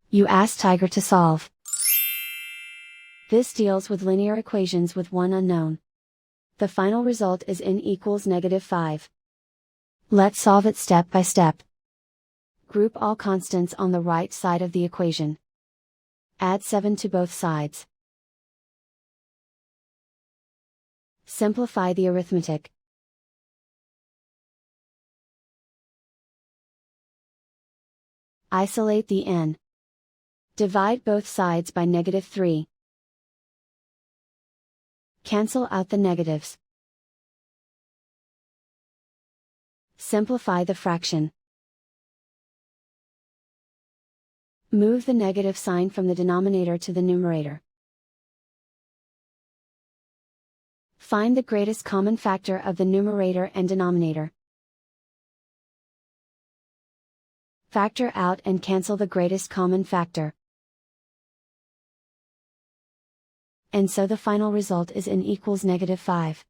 You ask Tiger to solve. This deals with linear equations with one unknown. The final result is n equals -5. Let's solve it step by step. Group all constants on the right side of the equation. Add 7 to both sides. Simplify the arithmetic. Isolate the n. Divide both sides by -3. Cancel out the negatives. Simplify the fraction. Move the negative sign from the denominator to the numerator. Find the greatest common factor of the numerator and denominator. Factor out and cancel the greatest common factor. And so the final result is n equals -5.